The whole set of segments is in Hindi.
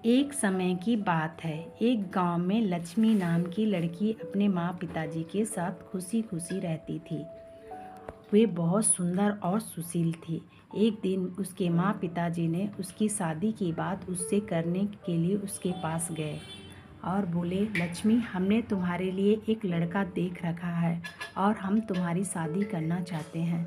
एक समय की बात है। एक गांव में लक्ष्मी नाम की लड़की अपने माँ पिताजी के साथ खुशी खुशी रहती थी। वे बहुत सुंदर और सुशील थी। एक दिन उसके माँ पिताजी ने उसकी शादी की बात उससे करने के लिए उसके पास गए और बोले, लक्ष्मी, हमने तुम्हारे लिए एक लड़का देख रखा है और हम तुम्हारी शादी करना चाहते हैं।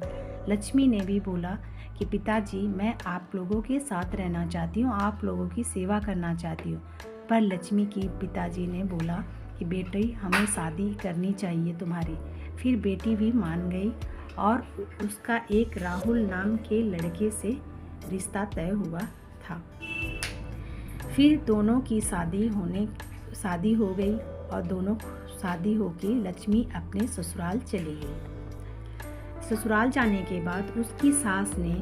लक्ष्मी ने भी बोला कि पिताजी, मैं आप लोगों के साथ रहना चाहती हूँ, आप लोगों की सेवा करना चाहती हूँ। पर लक्ष्मी की पिताजी ने बोला कि बेटी, हमें शादी करनी चाहिए तुम्हारी। फिर बेटी भी मान गई और उसका एक राहुल नाम के लड़के से रिश्ता तय हुआ था। फिर दोनों की शादी हो गई और दोनों शादी होके लक्ष्मी अपने ससुराल चली गई। ससुराल जाने के बाद उसकी सास ने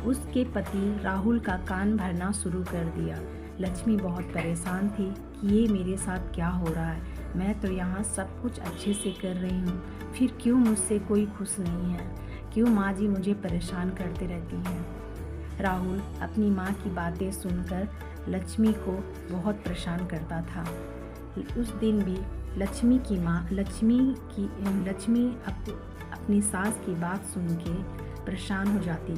उसके पति राहुल का कान भरना शुरू कर दिया। लक्ष्मी बहुत परेशान थी कि ये मेरे साथ क्या हो रहा है। मैं तो यहाँ सब कुछ अच्छे से कर रही हूँ, फिर क्यों मुझसे कोई खुश नहीं है? क्यों माँ जी मुझे परेशान करते रहती हैं? राहुल अपनी माँ की बातें सुनकर लक्ष्मी को बहुत परेशान करता था। उस दिन भी लक्ष्मी अपनी सास की बात सुन के परेशान हो जाती।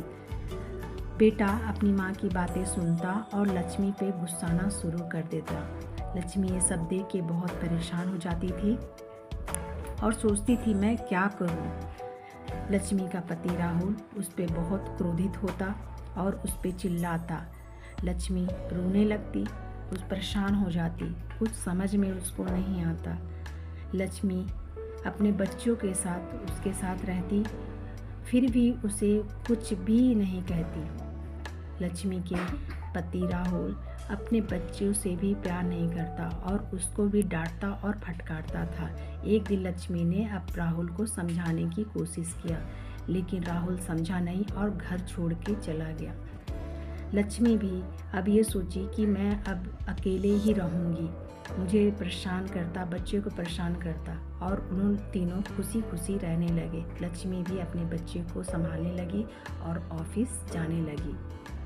बेटा अपनी माँ की बातें सुनता और लक्ष्मी पे गुस्साना शुरू कर देता। लक्ष्मी ये सब देख के बहुत परेशान हो जाती थी और सोचती थी, मैं क्या करूँ? लक्ष्मी का पति राहुल उस पर बहुत क्रोधित होता और उस पर चिल्लाता। लक्ष्मी रोने लगती, उस परेशान हो जाती, कुछ समझ में उसको नहीं आता। लक्ष्मी अपने बच्चों के साथ उसके साथ रहती, फिर भी उसे कुछ भी नहीं कहती। लक्ष्मी के पति राहुल अपने बच्चों से भी प्यार नहीं करता और उसको भी डांटता और फटकारता था। एक दिन लक्ष्मी ने अब राहुल को समझाने की कोशिश किया, लेकिन राहुल समझा नहीं और घर छोड़ के चला गया। लक्ष्मी भी अब ये सोची कि मैं अब अकेले ही रहूँगी, मुझे परेशान करता, बच्चे को परेशान करता, और उन तीनों खुशी खुशी रहने लगे। लक्ष्मी भी अपने बच्चे को संभालने लगी और ऑफिस जाने लगी।